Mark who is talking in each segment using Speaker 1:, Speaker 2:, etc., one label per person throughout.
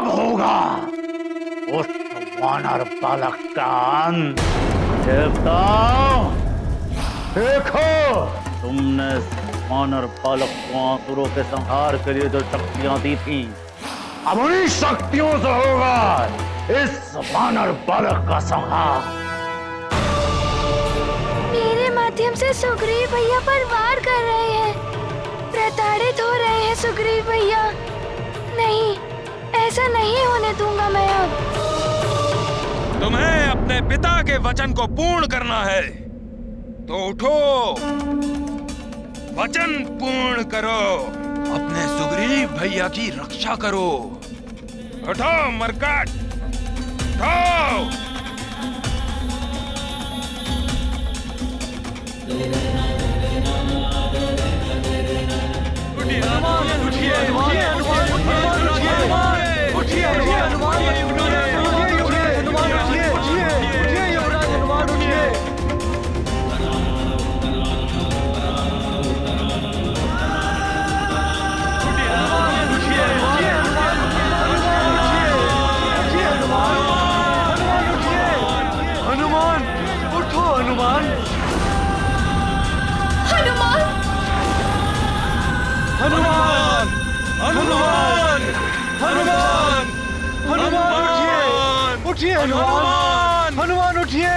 Speaker 1: अब होगा उस वानर बालक का अंत। देखो, तुमने वानर बालक को आसुरों के संहार के लिए जो शक्तियां दी थी, अब उन्हीं शक्तियों से होगा इस वानर बालक का संहार।
Speaker 2: मेरे माध्यम से सुग्रीव भैया पर वार कर रहे हैं, प्रताड़ित हो रहे हैं सुग्रीव भैया। नहीं, ऐसा नहीं होने दूंगा मैं अब।
Speaker 3: तुम्हें अपने पिता के वचन को पूर्ण करना है, तो उठो, वचन पूर्ण करो, अपने सुग्रीव भैया की रक्षा करो। उठो मरकट, उठो।
Speaker 4: हनुमान! हनुमान! हनुमान! हनुमान! उठिए हनुमान! हनुमान उठिए!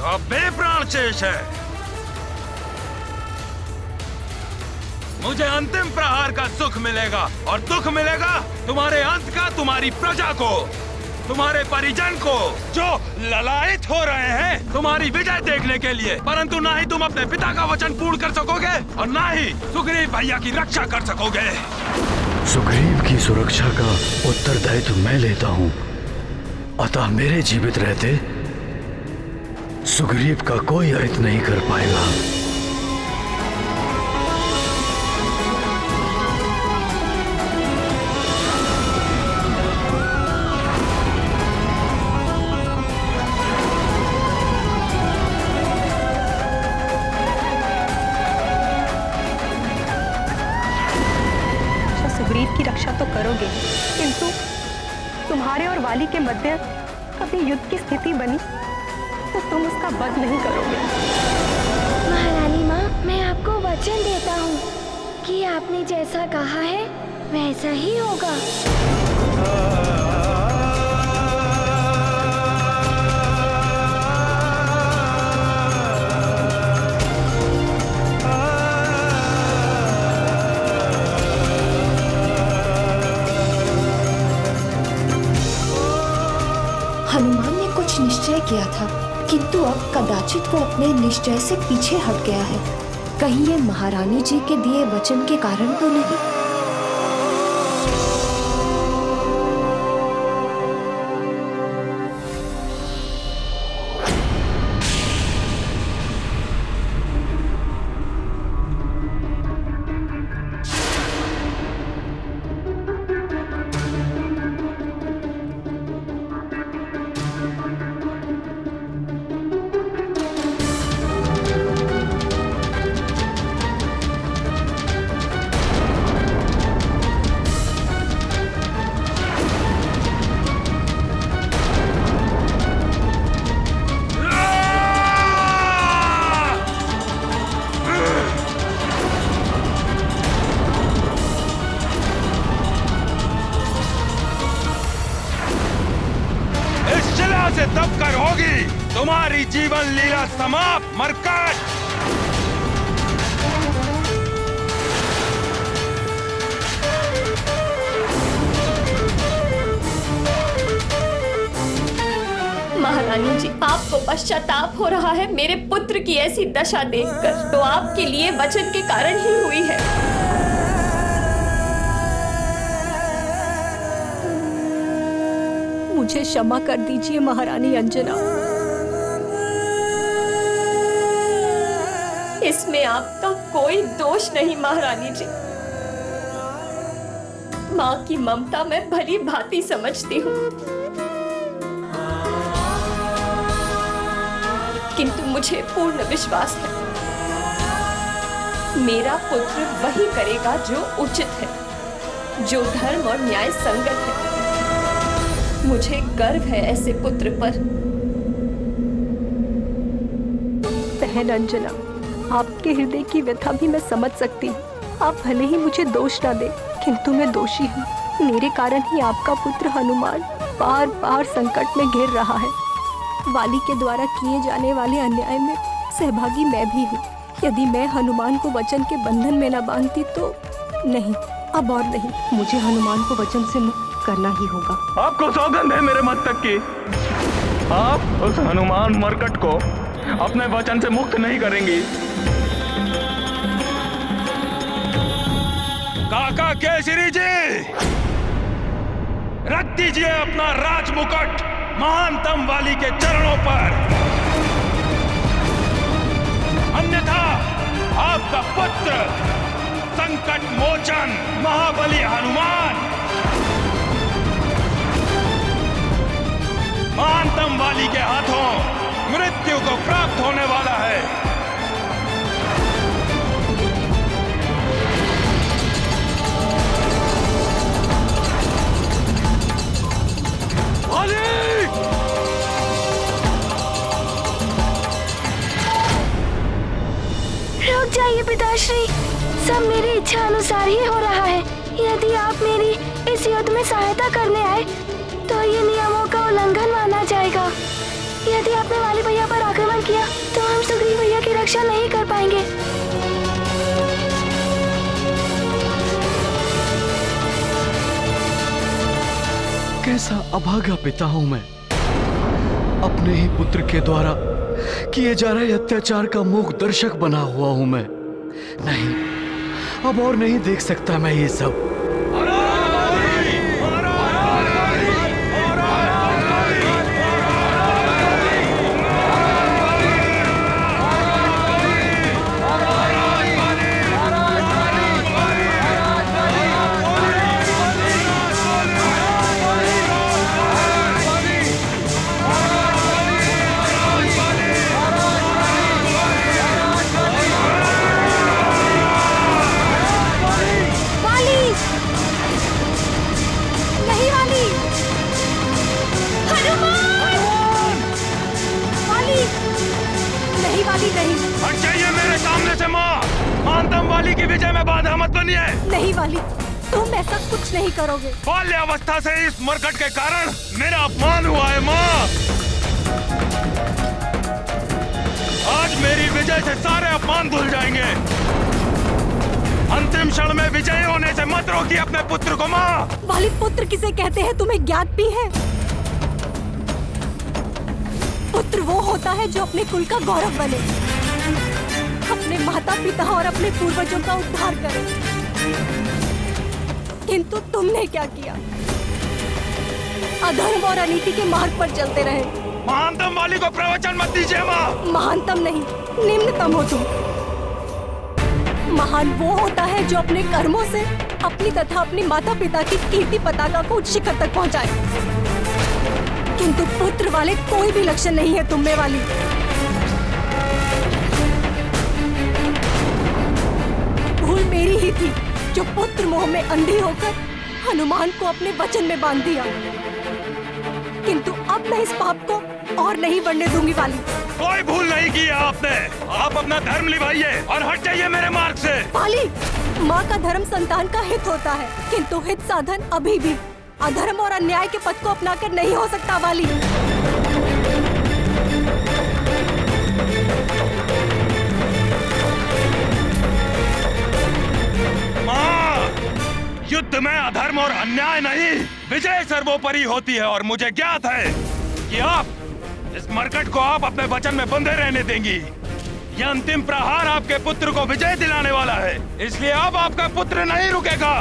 Speaker 3: अब बेप्राण शेष है। मुझे अंतिम प्रहार का सुख मिलेगा, और दुख मिलेगा तुम्हारे अंत का, तुम्हारी प्रजा को, तुम्हारे परिजन को, जो ललायित हो रहे हैं तुम्हारी विजय देखने के लिए। परंतु ना ही तुम अपने पिता का वचन पूर्ण कर सकोगे, और ना ही सुग्रीव भैया की रक्षा कर सकोगे।
Speaker 5: सुग्रीव की सुरक्षा का उत्तरदायित्व मैं लेता हूँ, अतः मेरे जीवित रहते सुग्रीव का कोई अहित नहीं कर पाएगा।
Speaker 6: सुग्रीव की रक्षा तो करोगे, किंतु तुम्हारे और वाली के मध्य कभी युद्ध की स्थिति बनी तो तुम उसका वध नहीं करोगे।
Speaker 2: महारानी माँ, मैं आपको वचन देता हूँ कि आपने जैसा कहा है वैसा ही होगा।
Speaker 7: हनुमान ने कुछ निश्चय किया था, किंतु अब कदाचित वो अपने निश्चय से पीछे हट गया है। कहीं ये महारानी जी के दिए वचन के कारण तो नहीं?
Speaker 3: से दब कर होगी तुम्हारी जीवन लीला समाप्त मरकट।
Speaker 8: महारानी जी, आपको पश्चाताप हो रहा है मेरे पुत्र की ऐसी दशा देखकर, तो आपके लिए वचन के कारण ही हुई है।
Speaker 6: मुझे क्षमा कर दीजिए महारानी अंजना।
Speaker 8: इसमें आपका कोई दोष नहीं महारानी जी। माँ की ममता मैं भली भांति समझती हूँ, किंतु मुझे पूर्ण विश्वास है मेरा पुत्र वही करेगा जो उचित है, जो धर्म और न्याय संगत है। मुझे गर्व है ऐसे पुत्र पर।
Speaker 6: बहन अंजना, आपके हृदय की व्यथा भी मैं समझ सकती हूँ। आप भले ही मुझे दोष ना दे, किंतु मैं दोषी हूँ। मेरे कारण ही आपका पुत्र हनुमान बार बार संकट में घिर रहा है। वाली के द्वारा किए जाने वाले अन्याय में सहभागी मैं भी हूँ। यदि मैं हनुमान को वचन के बंधन में न बांधती तो नहीं, अब और नहीं, मुझे हनुमान को वचन से मुक्त करना ही होगा।
Speaker 4: आपको सौगंध है मेरे मस्तक की, आप उस हनुमान मरकट को अपने वचन से मुक्त नहीं करेंगी।
Speaker 3: काका केसरी जी, रख दीजिए अपना राजमुकुट महानतम वाली के चरणों पर, अन्यथा आपका पुत्र संकट मोचन महाबली हनुमान महानतम वाली के हाथों मृत्यु को प्राप्त होने वाला है।
Speaker 2: रुक जाइए पिताश्री, सब मेरी इच्छा अनुसार ही हो रहा है। यदि आप मेरी इस युद्ध में सहायता करने आए तो ये नियमों का उल्लंघन माना जाएगा। यदि आपने वाली भैया पर आक्रमण किया तो हम सुग्रीव भैया की रक्षा नहीं कर पाएंगे।
Speaker 5: कैसा अभागा पिता हूं मैं, अपने ही पुत्र के द्वारा किए जा रहे अत्याचार का मूक दर्शक बना हुआ हूं मैं। नहीं, अब और नहीं देख सकता मैं ये सब।
Speaker 3: हट जाइए मेरे सामने से माँ, महानतम वाली की विजय में बाधा मत बनिए।
Speaker 6: नहीं वाली, तुम ऐसा कुछ नहीं करोगे।
Speaker 3: बाल्यावस्था से इस मरकट के कारण मेरा अपमान हुआ है माँ। आज मेरी विजय से सारे अपमान धुल जाएंगे। अंतिम क्षण में विजयी होने से मत रोकिए अपने पुत्र को माँ।
Speaker 6: वाली, पुत्र किसे कहते हैं तुम्हें ज्ञात भी है? पुत्र वो होता है जो अपने कुल का गौरव बने, अपने माता पिता और अपने पूर्वजों का उद्धार करे। किंतु तुमने क्या किया? अधर्म और अनीति के मार्ग पर चलते रहे।
Speaker 3: महानतम वाली को प्रवचन मत दीजिए माँ।
Speaker 6: महानतम नहीं, निम्नतम हो तुम। महान वो होता है जो अपने कर्मों से अपनी तथा अपनी माता पिता की कीर्ति पताका को उच्च शिखर तक पहुंचाए। किंतु पुत्र वाले कोई भी लक्षण नहीं है तुम में वाली। भूल मेरी ही थी जो पुत्र मोह में अंधी होकर हनुमान को अपने वचन में बांध दिया। किंतु अब मैं इस पाप को और नहीं बढ़ने दूंगी वाली।
Speaker 3: कोई भूल नहीं की है आपने। आप अपना धर्म निभाइए और हट जाइए मेरे मार्ग से।
Speaker 6: वाली, माँ का धर्म संतान का हित होता है, किंतु हित साधन अभी भी अधर्म और अन्याय के पथ को अपनाकर नहीं हो सकता वाली।
Speaker 3: माँ, युद्ध में अधर्म और अन्याय नहीं, विजय सर्वोपरि होती है। और मुझे ज्ञात है कि आप इस मरकट को आप अपने वचन में बंधे रहने देंगी। यह अंतिम प्रहार आपके पुत्र को विजय दिलाने वाला है, इसलिए अब आपका पुत्र नहीं रुकेगा।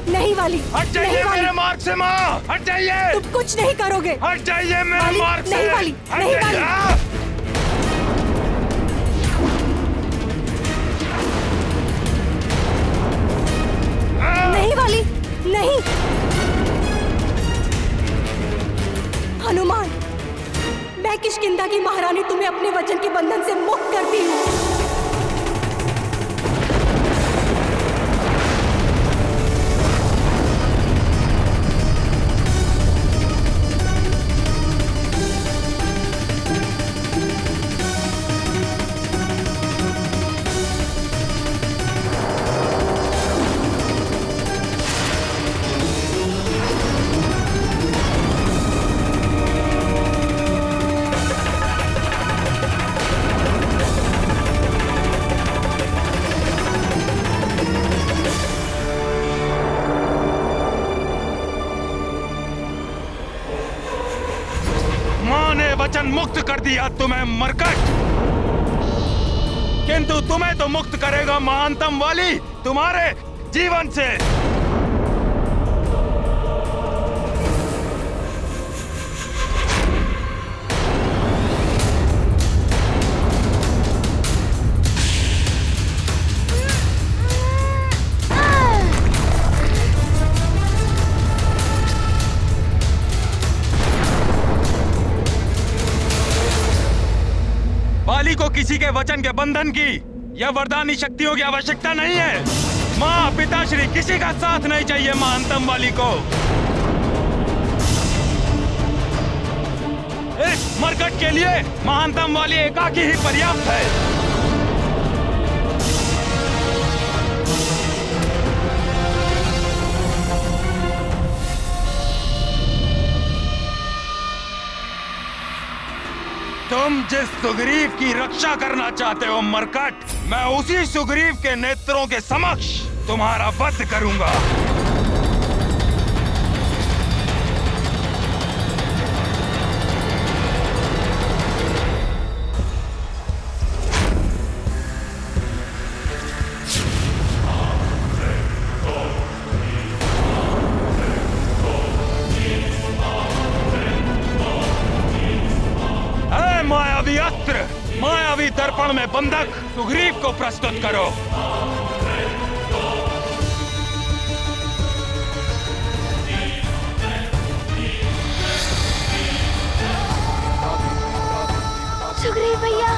Speaker 6: नहीं वाली,
Speaker 3: हट जाइए मेरे मार्ग से माँ, हट जाइए।
Speaker 6: तुम कुछ नहीं करोगे।
Speaker 3: हट जाइए मेरे मार्ग से।
Speaker 6: नहीं वाली, नहीं वाली।
Speaker 8: सकती हूँ।
Speaker 3: माँ ने वचन मुक्त कर दिया तुम्हें मरकट, किंतु तुम्हें तो मुक्त करेगा महानतम वाली तुम्हारे जीवन से। वाली को किसी के वचन के बंधन की या वरदानी शक्तियों की आवश्यकता नहीं है। माँ पिताश्री किसी का साथ नहीं चाहिए महानतम वाली को। इस मरकट के लिए महानतम वाली एकाकी ही पर्याप्त है। तुम जिस सुग्रीव की रक्षा करना चाहते हो मरकट, मैं उसी सुग्रीव के नेत्रों के समक्ष तुम्हारा वध करूंगा। मायावी अस्त्र, मायावी दर्पण में बंधक सुग्रीव को प्रस्तुत करो।
Speaker 2: सुग्रीव भैया।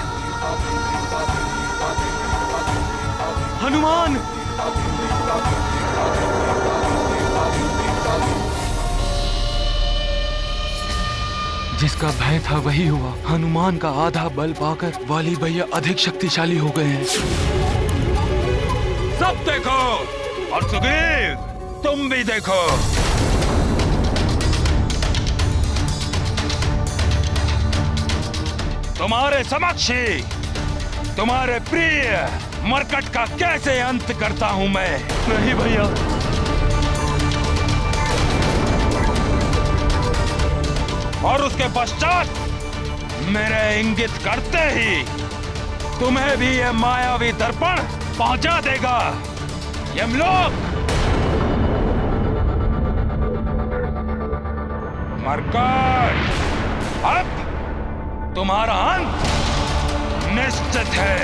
Speaker 3: हनुमान,
Speaker 4: जिसका भय था वही हुआ। हनुमान का आधा बल पाकर वाली भैया अधिक शक्तिशाली हो गए हैं।
Speaker 3: सब देखो, और सुग्रीव तुम भी देखो। तुम्हारे समक्ष ही तुम्हारे प्रिय मरकट का कैसे अंत करता हूं मैं।
Speaker 4: नहीं भैया,
Speaker 3: और उसके पश्चात मेरे इंगित करते ही तुम्हें भी ये मायावी दर्पण पहुंचा देगा यमलोक। मरकट, अब तुम्हारा अंत निश्चित है।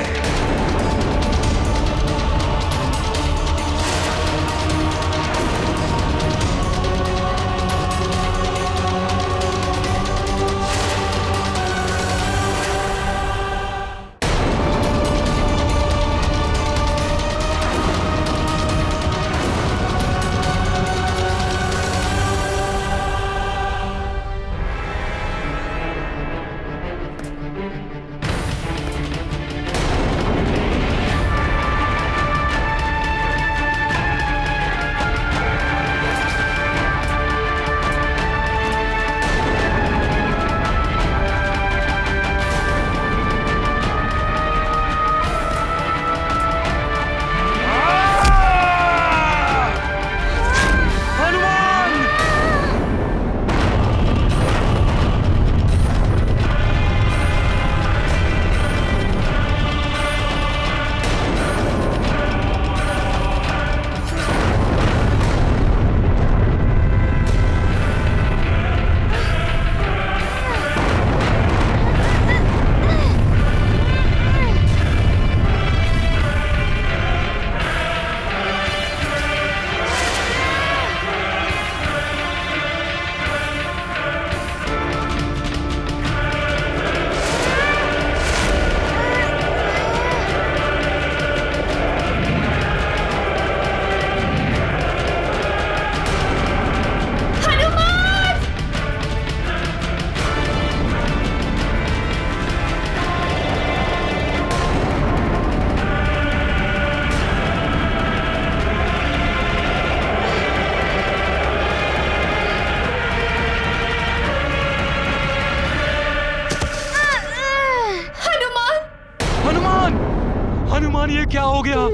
Speaker 3: हनुमान ये क्या हो गया?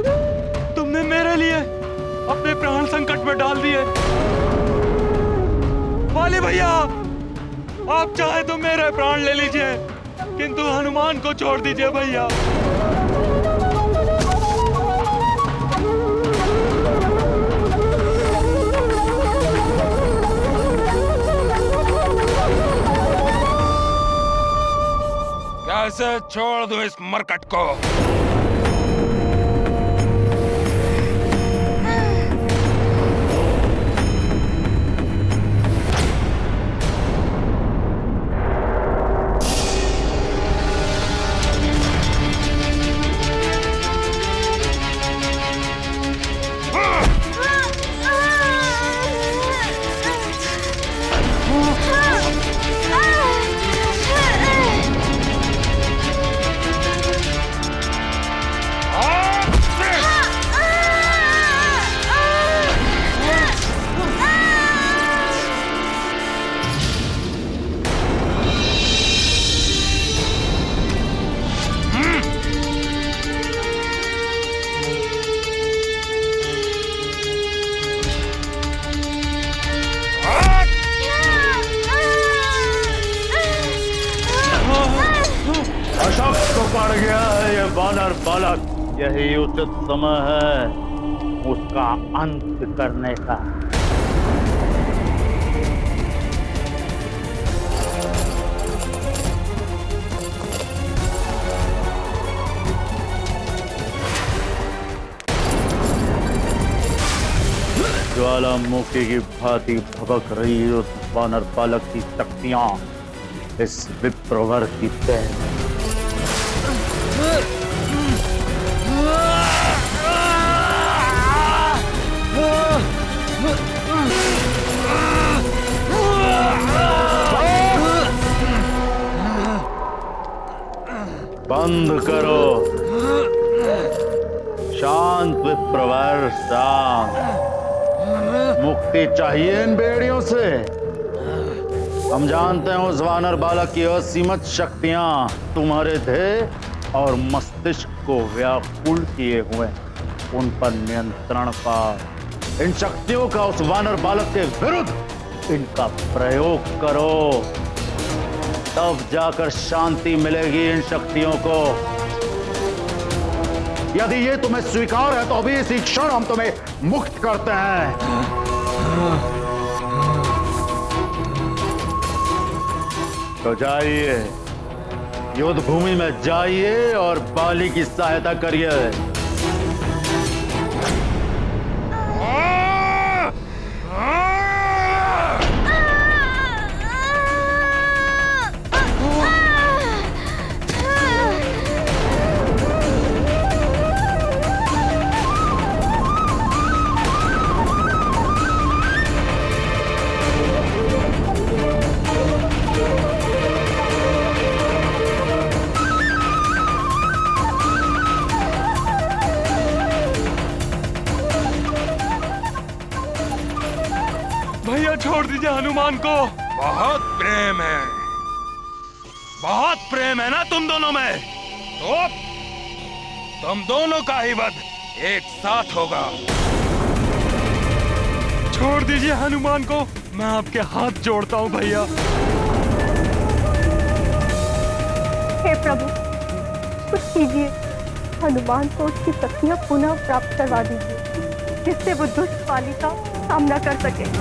Speaker 3: तुमने मेरे लिए अपने प्राण संकट में डाल दिए। वाली भैया, आप चाहे तो मेरे प्राण ले लीजिए, किंतु हनुमान को छोड़ दीजिए भैया। कैसे छोड़ दो इस मरकट को?
Speaker 1: पड़ गया है ये वानर बालक। यही उचित समय है उसका अंत करने का। ज्वालामुखी की भांति भभक रही उस वानर बालक की शक्तियां इस विप्रवर की तय। बंद करो। शांत विप्रवर, शांत। मुक्ति चाहिए इन बेड़ियों से। हम जानते हैं उस वानर बालक की असीमित शक्तियां तुम्हारे देह और मस्तिष्क को व्याकुल किए हुए। उन पर नियंत्रण पा। इन शक्तियों का उस वानर बालक के विरुद्ध इनका प्रयोग करो, तब जाकर शांति मिलेगी इन शक्तियों को। यदि ये तुम्हें स्वीकार है तो अभी इसी क्षण हम तुम्हें मुक्त करते हैं। तो जाइए, युद्ध भूमि में जाइए और बाली की सहायता करिए।
Speaker 3: भैया छोड़ दीजिए हनुमान को। बहुत प्रेम है, बहुत प्रेम है ना तुम दोनों में। तो तुम दोनों का ही वध एक साथ होगा। छोड़ दीजिए हनुमान को, मैं आपके हाथ जोड़ता हूँ भैया।
Speaker 6: हे प्रभु, कुछ कीजिए। हनुमान को उसकी शक्तियाँ पुनः प्राप्त करवा दीजिए, जिससे वो दुष्ट वाली का सामना कर सके।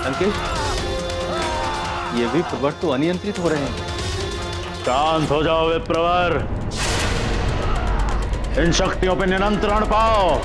Speaker 5: अंकित, ये भी प्रवर तो अनियंत्रित हो रहे हैं।
Speaker 1: शांत हो जाओ विप्रवर, इन शक्तियों पे नियंत्रण पाओ।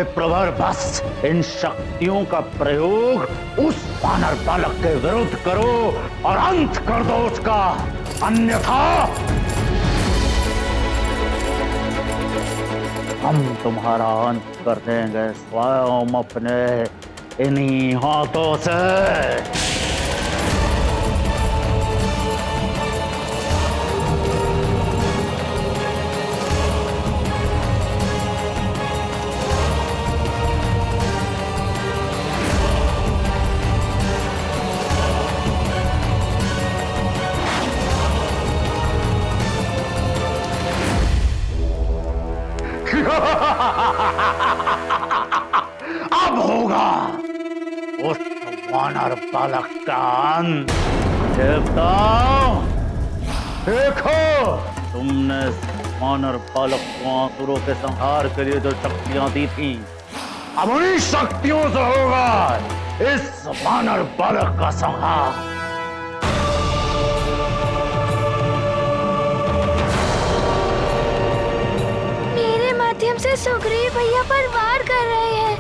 Speaker 1: विप्रवर, बस इन शक्तियों का प्रयोग उस वानर बालक के विरुद्ध करो और अंत कर दो उसका, अन्यथा हम तुम्हारा अंत कर देंगे स्वयं अपने इन्हीं हाथों से। अब होगा उस वानर बालक का अंत। देवताओं, देखो, तुमने वानर बालक को आसुरों के संहार के लिए जो शक्तियां दी थी, अब उन्हीं शक्तियों से होगा इस वानर बालक का संहार।
Speaker 2: से सुग्रीव भैया पर वार कर रहे हैं,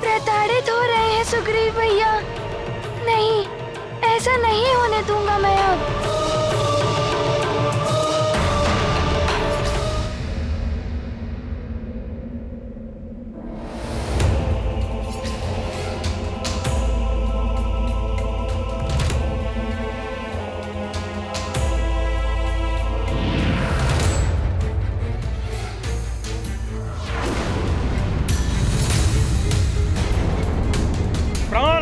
Speaker 2: प्रताड़ित हो रहे हैं सुग्रीव भैया। नहीं, ऐसा नहीं होने दूंगा मैं अब।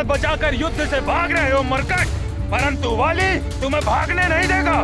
Speaker 3: बचाकर युद्ध से भाग रहे हो मरकट, परंतु वाली तुम्हें भागने नहीं देगा।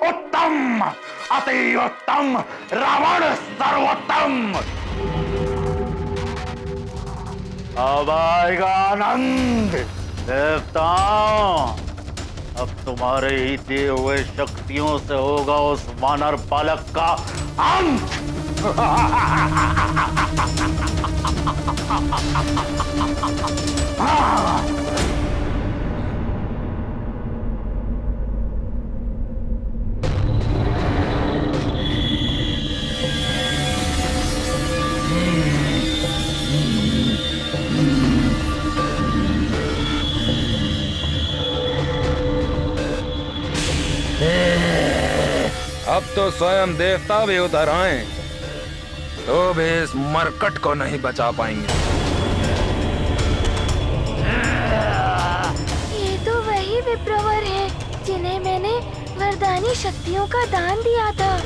Speaker 1: उत्तम, अति उत्तम, रावण सर्वोत्तम। अब आएगा आनंद। देवताओं, अब तुम्हारे ही दिए हुए शक्तियों से होगा उस वानर बालक का अंत।
Speaker 3: अब तो स्वयं देवता भी उतर आए तो भी इस मरकट को नहीं बचा पाएंगे।
Speaker 2: ये तो वही विप्रवर हैं जिन्हें मैंने वरदानी शक्तियों का दान दिया था।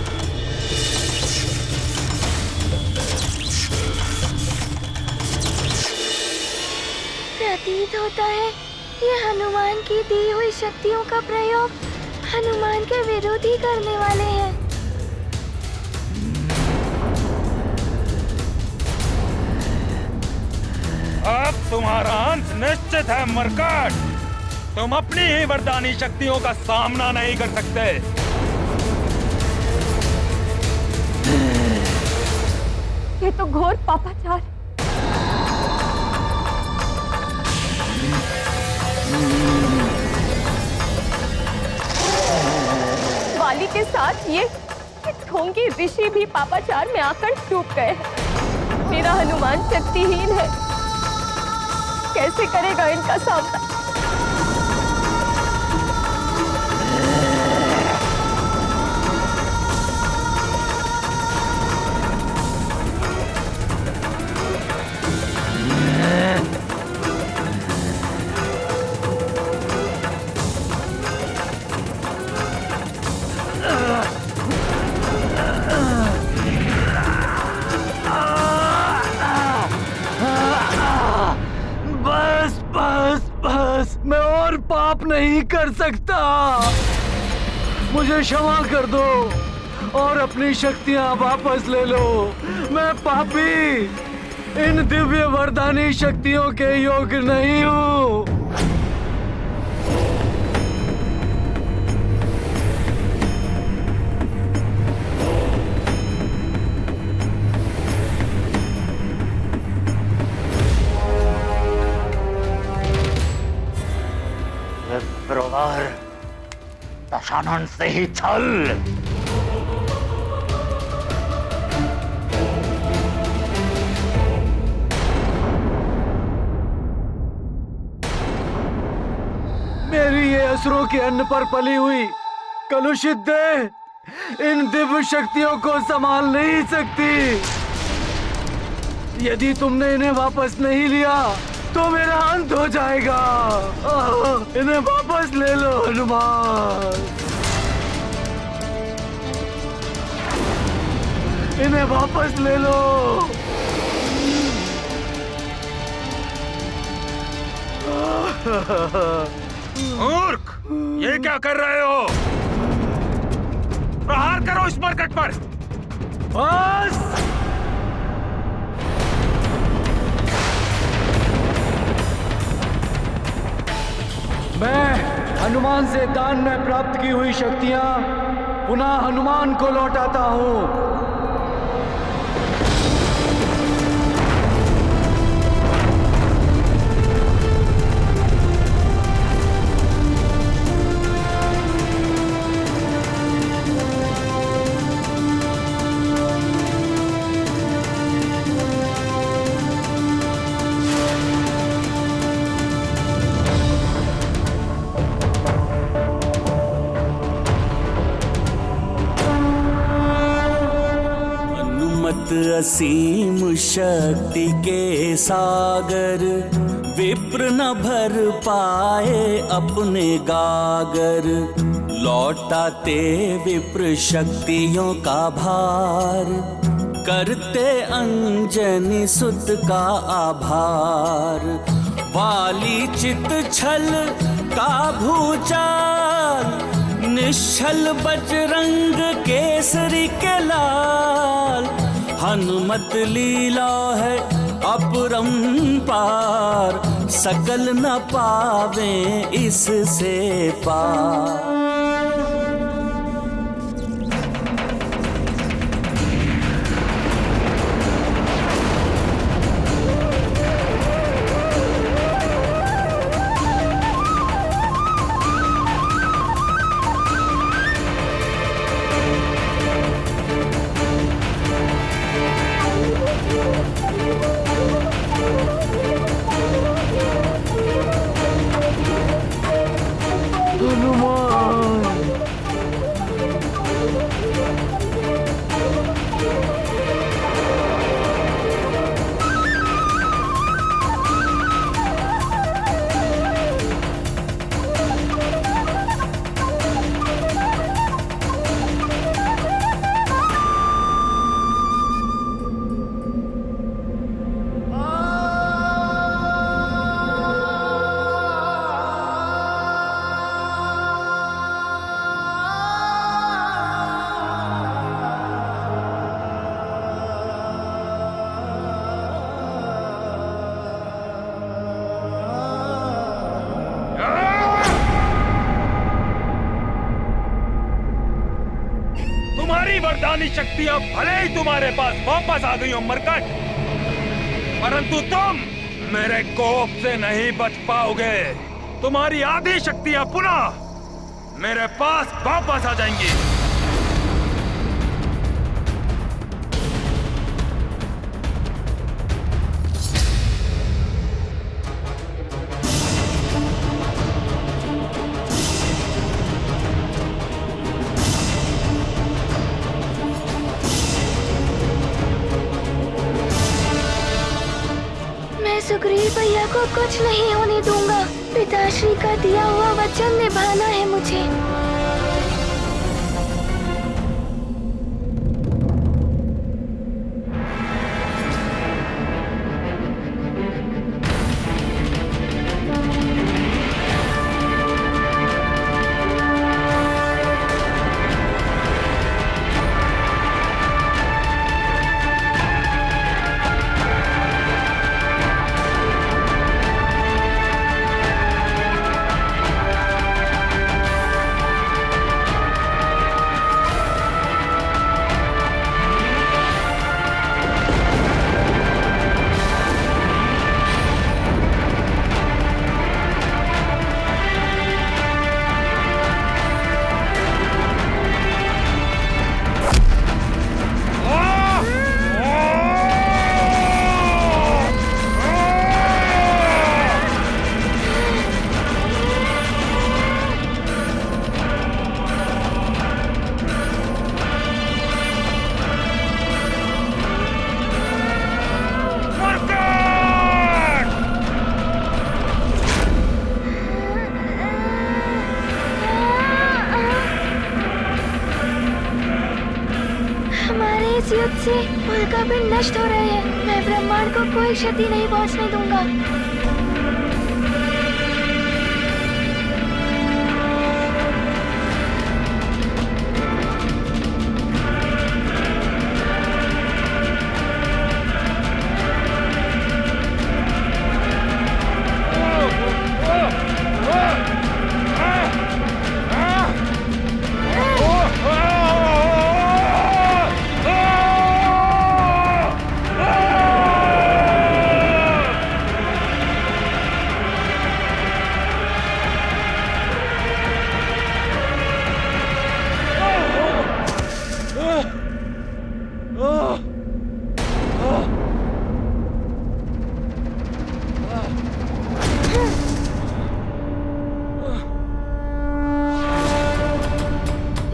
Speaker 2: प्रतीत होता है ये हनुमान की दी हुई शक्तियों का प्रयोग हनुमान के विरोध ही करने वाले हैं।
Speaker 3: अब तुम्हारा अंत निश्चित है मरकट। तुम अपनी ही वरदानी शक्तियों का सामना नहीं कर सकते।
Speaker 6: ये तो घोर पापाचार। वाली के साथ ये ढोंगी ऋषि भी पापाचार में आकर डूब गए हैं। मेरा हनुमान शक्तिहीन है, कैसे करेगा इनका सामना?
Speaker 5: पाप नहीं कर सकता। मुझे क्षमा कर दो और अपनी शक्तियां वापस ले लो। मैं पापी इन दिव्य वरदानी शक्तियों के योग्य नहीं हूँ।
Speaker 1: विप्रवर, दशानन से ही छल।
Speaker 5: मेरी ये असुरों के अन्न पर पली हुई कलुषित देह इन दिव्य शक्तियों को संभाल नहीं सकती। यदि तुमने इन्हें वापस नहीं लिया तो मेरा अंत हो जाएगा। इन्हें वापस ले लो हनुमान, इन्हें वापस ले लो।
Speaker 3: मूर्ख, ये क्या कर रहे हो? प्रहार करो इस मरकट पर।
Speaker 5: बस मैं हनुमान से दान में प्राप्त की हुई शक्तियां पुनः हनुमान को लौटाता हूं।
Speaker 9: असीम शक्ति के सागर, विप्र न भर पाए अपने गागर। लौटाते विप्र शक्तियों का भार, करते अंजनी सुत का आभार। वाली चित छल का भूचाल, निश्चल बजरंग केसरी के लाल। हनुमत लीला है अपरंपार, सकल न पावे इससे पार।
Speaker 3: वरदानी शक्तियां भले ही तुम्हारे पास वापस आ गई हो मरकट, परंतु तुम मेरे कोप से नहीं बच पाओगे। तुम्हारी आधी शक्तियां पुनः मेरे पास वापस आ जाएंगी।
Speaker 2: सुग्रीव भैया को कुछ नहीं होने दूंगा। पिताश्री का दिया हुआ वचन निभाना है मुझे। का पिंड नष्ट हो रहे हैं। मैं ब्रह्मांड को कोई क्षति नहीं पहुंचने दूंगा।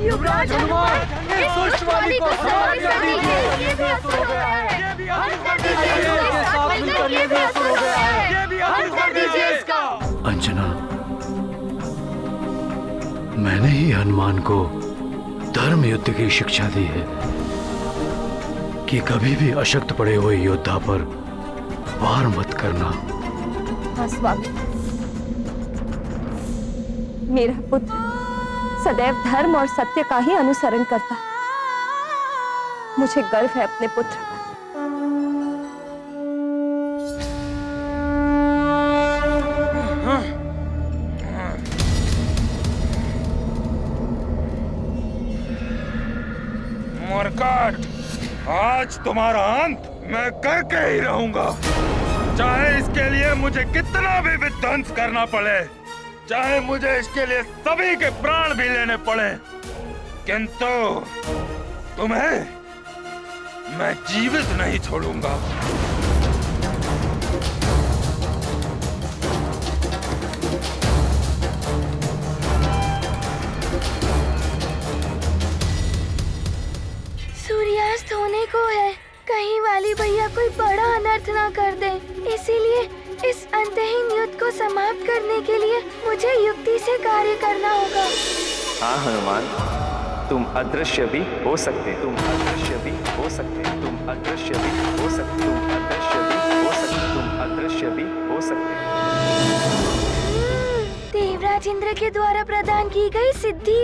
Speaker 2: युवराज हनुमान, इस दुष्ट वाली को समाप्त कर दीजिए। ये भी असुर हो गया है। अंत कर दीजिए इसका।
Speaker 5: अंजना, मैंने ही हनुमान को धर्म युद्ध की शिक्षा दी है कि कभी भी अशक्त पड़े हुए योद्धा पर वार मत करना।
Speaker 6: हाँ स्वामी, मेरा पुत्र सदैव धर्म और सत्य का ही अनुसरण करता। मुझे गर्व है अपने पुत्र पर।
Speaker 3: मरकट, आज तुम्हारा अंत मैं करके ही रहूंगा, चाहे इसके लिए मुझे कितना भी विध्वंस करना पड़े, चाहे मुझे इसके लिए सभी के प्राण भी लेने पड़े, किंतु तुम्हें मैं जीवित नहीं छोड़ूंगा।
Speaker 2: सूर्यास्त होने को है, कहीं वाली भैया कोई बड़ा अनर्थ ना कर दे, इसीलिए इस अंतहीन युद्ध को समाप्त करने के लिए मुझे युक्ति से कार्य करना होगा।
Speaker 10: हाँ हनुमान, तुम अदृश्य भी हो सकते, तुम अदृश्य भी हो सकते, तुम अदृश्य भी हो सकते, तुम अदृश्य भी हो सकते, तुम अदृश्य भी हो सकते।
Speaker 2: देवराज इंद्र के द्वारा प्रदान की गई सिद्धि।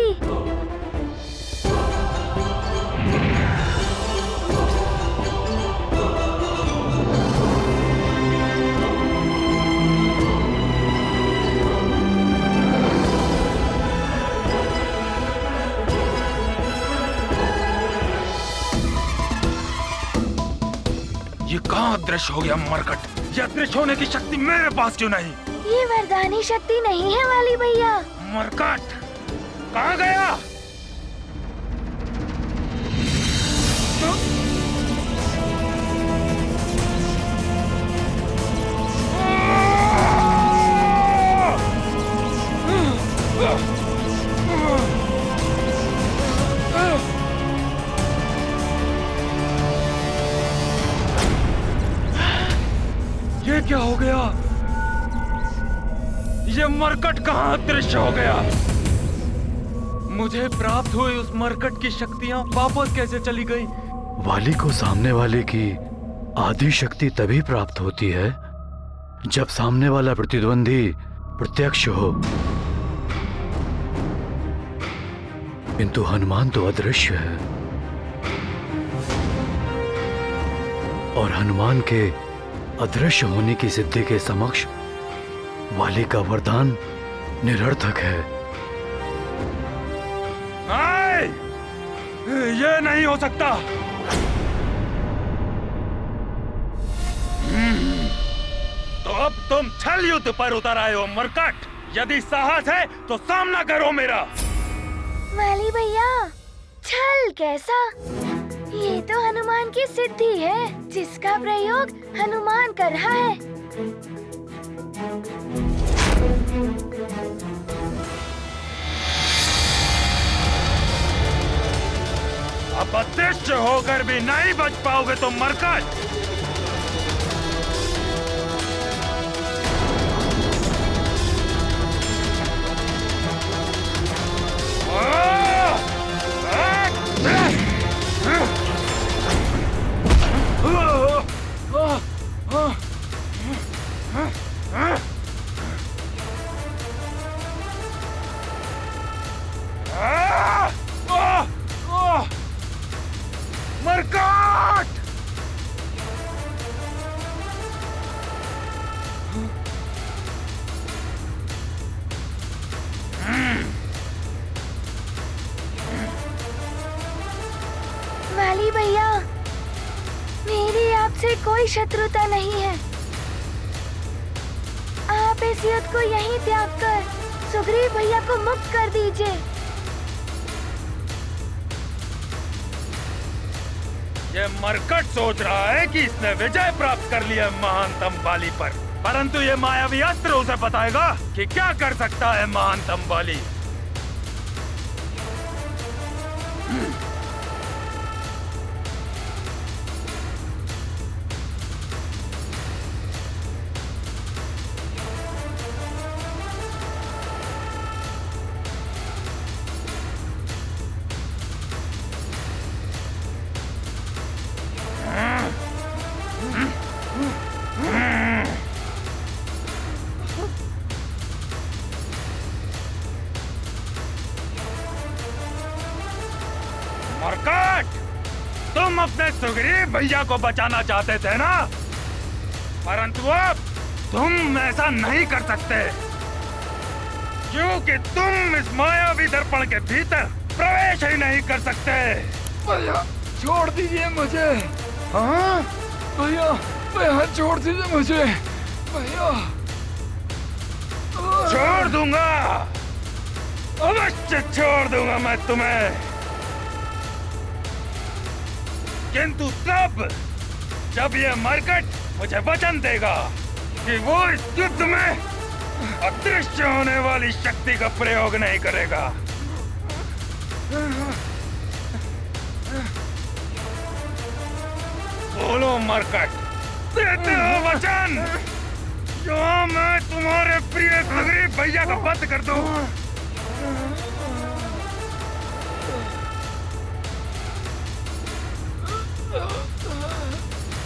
Speaker 3: ये कहाँ अदृश्य हो गया मरकट? ये अदृश्य होने की शक्ति मेरे पास क्यों नहीं?
Speaker 2: ये वरदानी शक्ति नहीं है वाली भैया।
Speaker 3: मरकट कहाँ गया? ये क्या हो गया? ये मरकट कहाँ अदृश्य हो गया? मुझे प्राप्त हुई उस मरकट की शक्तियाँ वापस कैसे चली गई?
Speaker 5: वाली को सामने वाले की आदि शक्ति तभी प्राप्त होती है जब सामने वाला प्रतिद्वंदी प्रत्यक्ष हो, किंतु हनुमान तो अदृश्य है और हनुमान के अदृश्य होने की सिद्धि के समक्ष वाली का वरदान निरर्थक है।
Speaker 3: ये नहीं हो सकता। तो अब तुम छल युद्ध पर उतर आए हो मरकट। यदि साहस है तो सामना करो मेरा।
Speaker 2: वाली भैया, छल कैसा? ये तो हनुमान की सिद्धि है जिसका प्रयोग हनुमान कर रहा है।
Speaker 3: अब अदृश्य होकर भी नहीं बच पाओगे तो मरकट।
Speaker 2: मुझसे कोई शत्रुता नहीं है। आप इस युद्ध को यहीं त्याग कर सुग्रीव भैया को मुक्त कर दीजिए।
Speaker 3: ये मरकट सोच रहा है कि इसने विजय प्राप्त कर लिया महानतम बाली पर, परंतु ये मायावी अस्त्र उसे बताएगा कि क्या कर सकता है महानतम बाली। मरकट, तुम अपने सुग्रीव भैया को बचाना चाहते थे ना, परंतु अब तुम ऐसा नहीं कर सकते, क्योंकि तुम इस मायावी दर्पण के भीतर प्रवेश ही नहीं कर सकते।
Speaker 11: भैया छोड़ दीजिए मुझे। हाँ भैया, भैया छोड़ दीजिए मुझे भैया।
Speaker 3: छोड़ दूंगा, अवश्य छोड़ दूंगा मैं तुम्हें, किंतु तब जब ये मरकट मुझे वचन देगा कि वो इस युद्ध में अदृश्य होने वाली शक्ति का प्रयोग नहीं करेगा। बोलो मरकट, देते हो वचन जो मैं तुम्हारे प्रिय सुग्रीव भैया का वध कर दूं?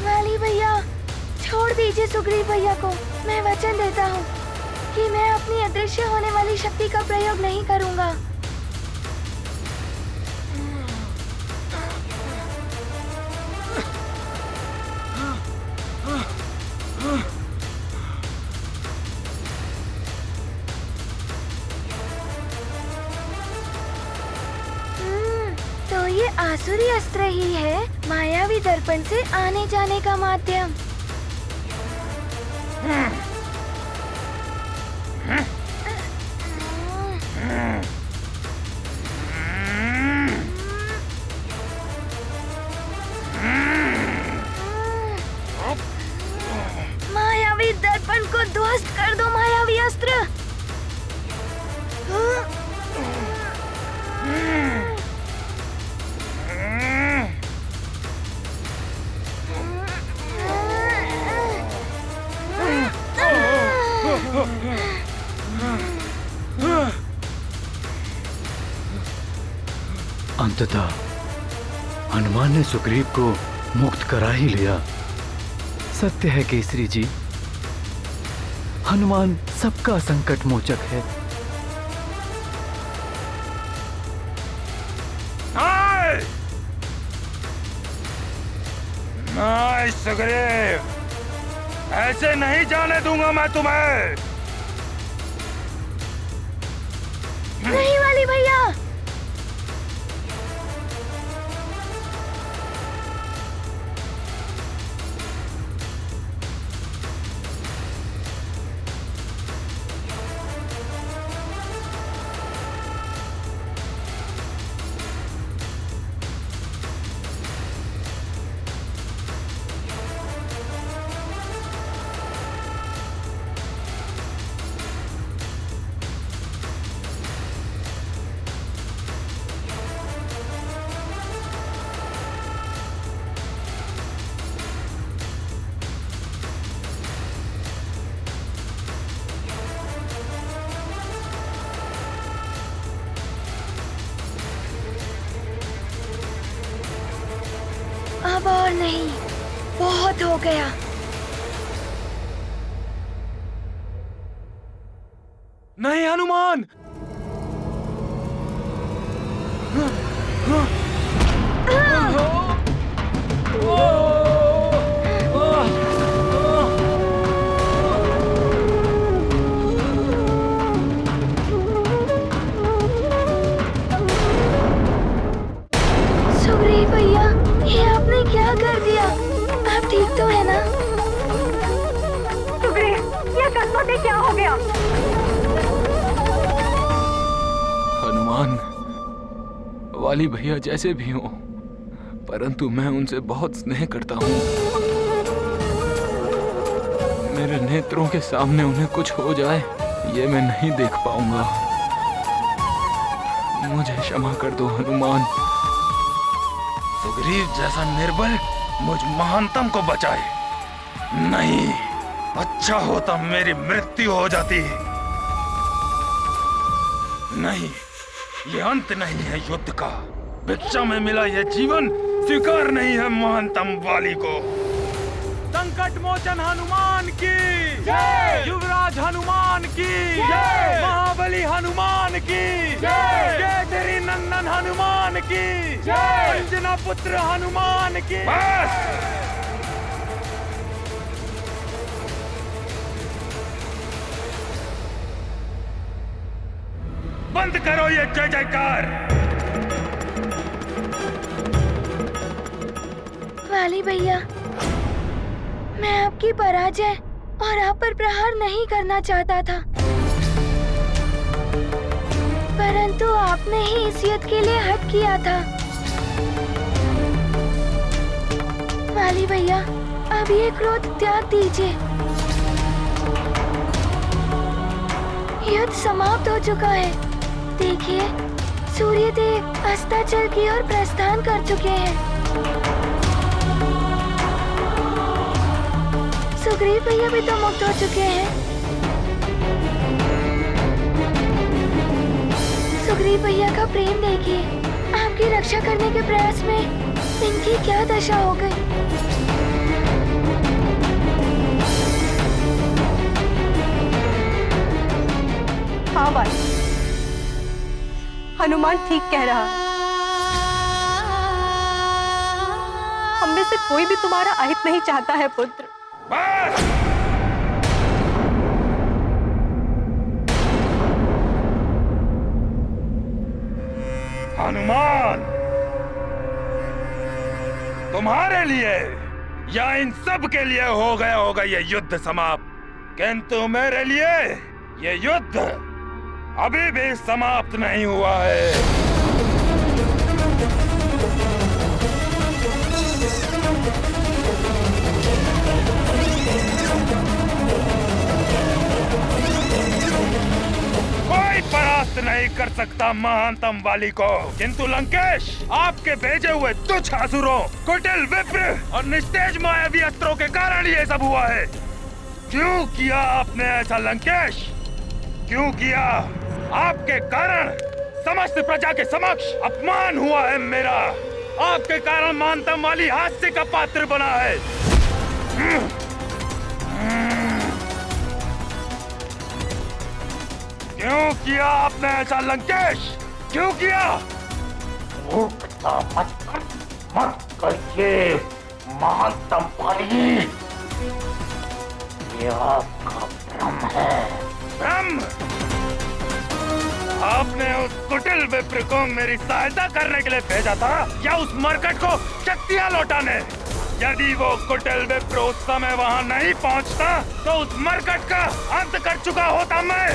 Speaker 2: वाली भैया, छोड़ दीजिए सुग्रीव भैया को। मैं वचन देता हूँ कि मैं अपनी अदृश्य होने वाली शक्ति का प्रयोग नहीं करूँगा। तो ये आसुरी अस्त्र ही है मायावी दर्पण से आने जाने का माध्यम। मायावी दर्पण को ध्वस्त कर दो मायावी अस्त्र।
Speaker 5: अंततः हनुमान ने सुग्रीव को मुक्त करा ही लिया। सत्य है केसरी जी, हनुमान सबका संकट मोचक है।
Speaker 3: नहीं सुग्रीव, ऐसे नहीं जाने दूंगा मैं तुम्हें।
Speaker 2: नहीं वाली भैया, अब और नहीं, बहुत हो गया।
Speaker 3: नहीं हनुमान,
Speaker 2: सुग्रीव भैया, ये आपने क्या कर दिया? आप ठीक तो है ना?
Speaker 6: ये कसौटी क्या हो गया?
Speaker 11: हनुमान, वाली भैया जैसे भी हो, परंतु मैं उनसे बहुत स्नेह करता हूँ। मेरे नेत्रों के सामने उन्हें कुछ हो जाए, ये मैं नहीं देख पाऊंगा। मुझे क्षमा कर दो हनुमान।
Speaker 3: सुग्रीव जैसा निर्बल मुझ महानतम को बचाए। नहीं, अच्छा होता मेरी मृत्यु हो जाती। नहीं, ये अंत नहीं है युद्ध का। भिक्षा में मिला ये जीवन स्वीकार नहीं है महानतम वाली को। संकट मोचन हनुमान की जय, युवराज हनुमान की जय, महाबली हनुमान की जय, केसरी नंदन हनुमान की जय, अंजना पुत्र हनुमान की। बस बंद करो ये जय जयकार।
Speaker 2: वाली भैया, मैं आपकी पराजय और आप पर प्रहार नहीं करना चाहता था, परंतु आपने ही इस युद्ध के लिए हट किया था। वाली भैया, अब ये क्रोध त्याग दीजिए। युद्ध समाप्त हो चुका है। देखिए, सूर्य देव अस्ताचल की ओर प्रस्थान कर चुके हैं। सुग्रीव भैया भी तो मुक्त हो चुके हैं। सुग्रीव भैया का प्रेम देखिए, आपकी रक्षा करने के प्रयास में इनकी क्या दशा हो गई।
Speaker 6: हाँ भाई, हनुमान ठीक कह रहा है। हम में से कोई भी तुम्हारा अहित नहीं चाहता है पुत्र।
Speaker 3: हनुमान, तुम्हारे लिए या इन सब के लिए हो गया होगा ये युद्ध समाप्त, किंतु मेरे लिए ये युद्ध अभी भी समाप्त नहीं हुआ है। कोई परास्त नहीं कर सकता महानतम वाली को, किंतु लंकेश, आपके भेजे हुए तुच्छ असुरों, कुटिल विप्र और निस्तेज मायावी अस्त्रों के कारण ये सब हुआ है। क्यों किया आपने ऐसा लंकेश? क्यों किया? आपके कारण समस्त प्रजा के समक्ष अपमान हुआ है मेरा। आपके कारण महानतम वाली हास्य का पात्र बना है। क्यों किया आपने ऐसा लंकेश? क्यों किया?
Speaker 1: मूर्खता मत करिए महानतम वाली, ये आपका भ्रम है।
Speaker 3: भ्रम? आपने उस कुटिल विप्र को मेरी सहायता करने के लिए भेजा था या उस मरकट को शक्तियां लौटाने? यदि वो कुटिल विप्र उस समय वहां नहीं पहुंचता तो उस मरकट का अंत कर चुका होता मैं।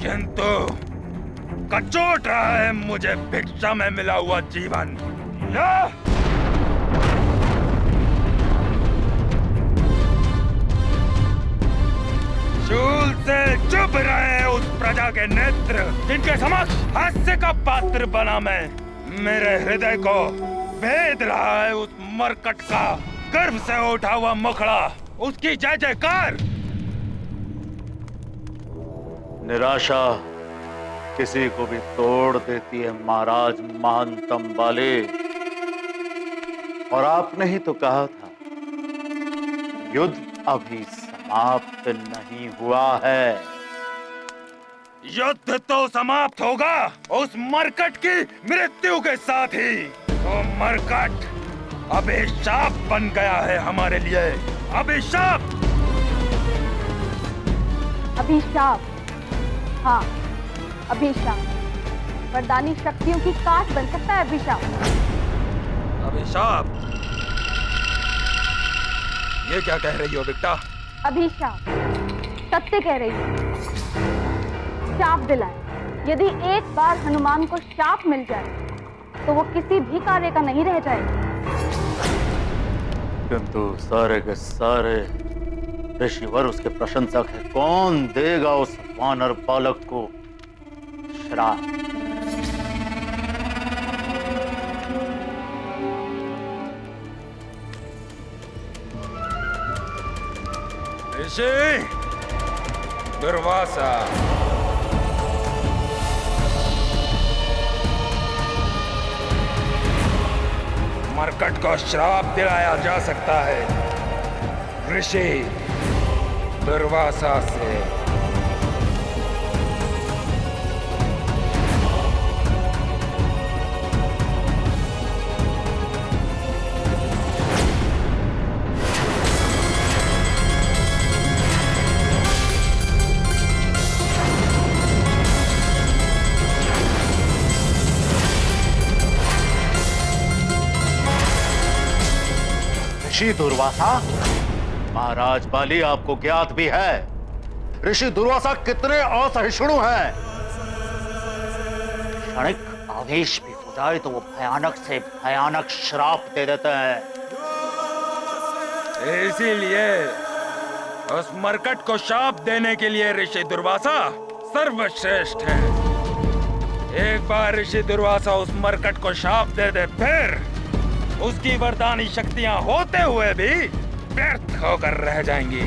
Speaker 3: किंतु कचोट रहा है मुझे भिक्षा में मिला हुआ जीवन। शूल से चुभ रहे उस प्रजा के नेत्र जिनके समक्ष हास्य का पात्र बना मैं। मेरे हृदय को भेद रहा है उस मरकट का गर्भ से उठा हुआ मुखड़ा, उसकी जय जयकार।
Speaker 1: निराशा किसी को भी तोड़ देती है महाराज महानतम वाले, और आपने ही तो कहा था युद्ध अभी समाप्त नहीं हुआ है।
Speaker 3: युद्ध तो समाप्त होगा उस मरकट की मृत्यु के साथ ही। वो मरकट अभिशाप बन गया है हमारे लिए। अभिशाप।
Speaker 12: अभिशाप, हाँ अभिशाप। वरदानी शक्तियों की काट बन सकता है अभिशाप।
Speaker 3: अभिशाप? ये क्या कह रही हो बेटा?
Speaker 12: अभिशाप, सत्य कह रही हूँ। शाप दिलाए। यदि एक बार हनुमान को शाप मिल जाए तो वो किसी भी कार्य का नहीं रह जाएगा।
Speaker 1: किंतु सारे के सारे ऋषिवर उसके प्रशंसक है। कौन देगा उस वानर बालक को श्राप?
Speaker 3: ऋषि दुर्वासा, मरकट को श्राप दिलाया जा सकता है ऋषि दुर्वासा से।
Speaker 1: ऋषि दुर्वासा? महाराज बाली, आपको ज्ञात भी है ऋषि दुर्वासा कितने असहिष्णु हैं। क्षणिक आवेश भी हो जाए तो वो भयानक से भयानक श्राप दे देते हैं।
Speaker 3: इसीलिए उस मरकट को शाप देने के लिए ऋषि दुर्वासा सर्वश्रेष्ठ है। एक बार ऋषि दुर्वासा उस मरकट को शाप दे दे, फिर उसकी वरदानी शक्तियां होते हुए भी व्यर्थ होकर रह जाएंगी।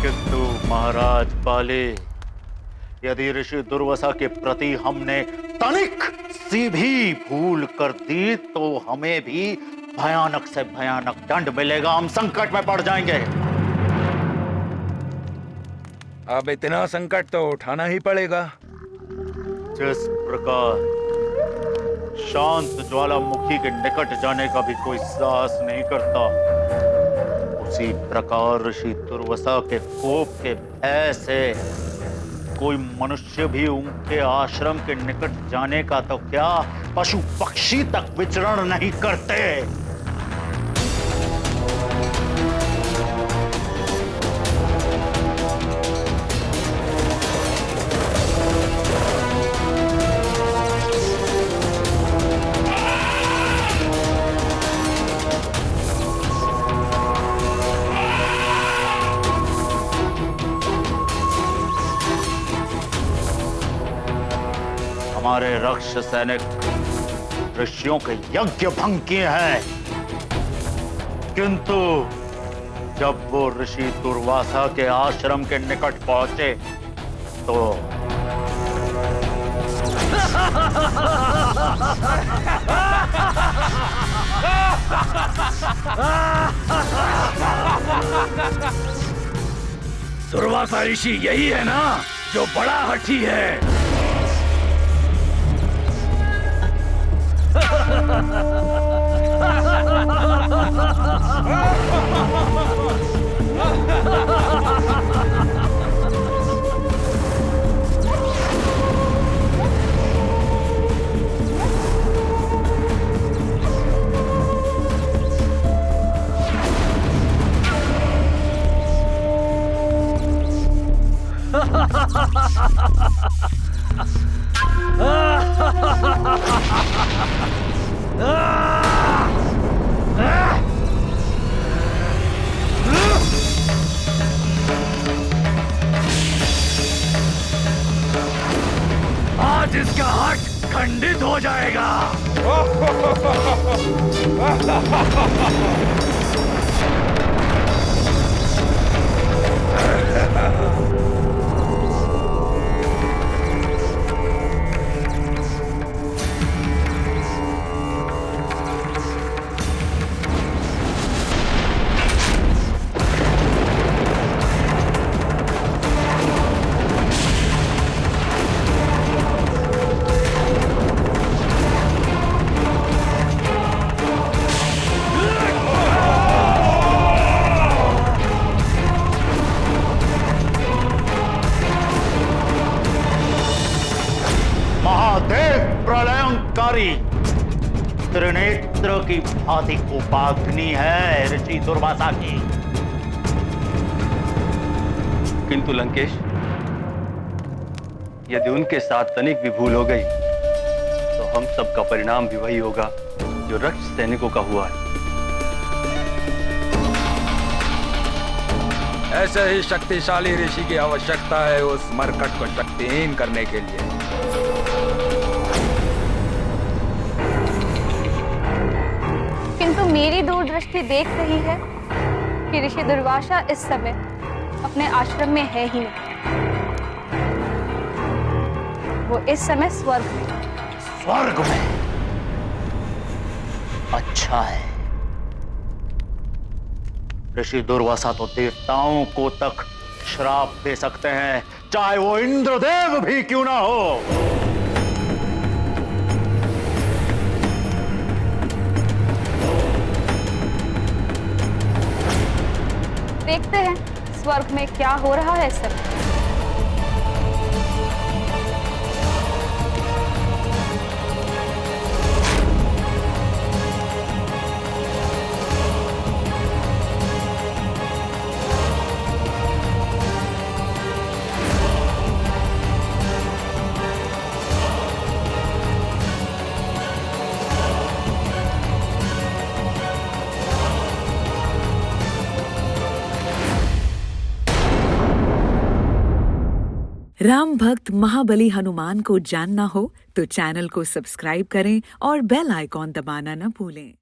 Speaker 1: किंतु महाराज बाले, यदि ऋषि दुर्वासा के प्रति हमने तनिक सी भी भूल कर दी तो हमें भी भयानक से भयानक दंड मिलेगा। हम संकट में पड़ जाएंगे।
Speaker 3: अब इतना संकट तो उठाना ही पड़ेगा।
Speaker 1: जिस प्रकार शांत ज्वालामुखी के निकट जाने का भी कोई साहस नहीं करता, उसी प्रकार ऋषि दुर्वासा के कोप के भय से कोई मनुष्य भी उनके आश्रम के निकट जाने का तो क्या, पशु पक्षी तक विचरण नहीं करते। हमारे रक्ष सैनिक ऋषियों के यज्ञ भंग किए हैं, किंतु जब वो ऋषि दुर्वासा के आश्रम के निकट पहुंचे तो
Speaker 3: दुर्वासा ऋषि यही है ना जो बड़ा हठी है। आज इसका हट खंडित हो जाएगा।
Speaker 1: पुत्र की भांति उपाग्नि है ऋषि दुर्वासा की।
Speaker 10: किंतु लंकेश, यदि उनके साथ तनिक भी भूल हो गई तो हम सब का परिणाम भी वही होगा जो रक्त सैनिकों का हुआ है।
Speaker 11: ऐसे ही शक्तिशाली ऋषि की आवश्यकता है उस मरकट को शक्तिहीन करने के लिए।
Speaker 12: किंतु मेरी दूरदृष्टि देख रही है कि ऋषि दुर्वासा इस समय अपने आश्रम में है ही नहीं। वो इस समय स्वर्ग में।
Speaker 1: स्वर्ग में? अच्छा है। ऋषि दुर्वासा तो देवताओं को तक श्राप दे सकते हैं, चाहे वो इंद्रदेव भी क्यों ना हो।
Speaker 12: देखते हैं स्वर्ग में क्या हो रहा है इस समय।
Speaker 13: राम भक्त महाबली हनुमान को जानना हो तो चैनल को सब्सक्राइब करें और बेल आइकॉन दबाना न भूलें।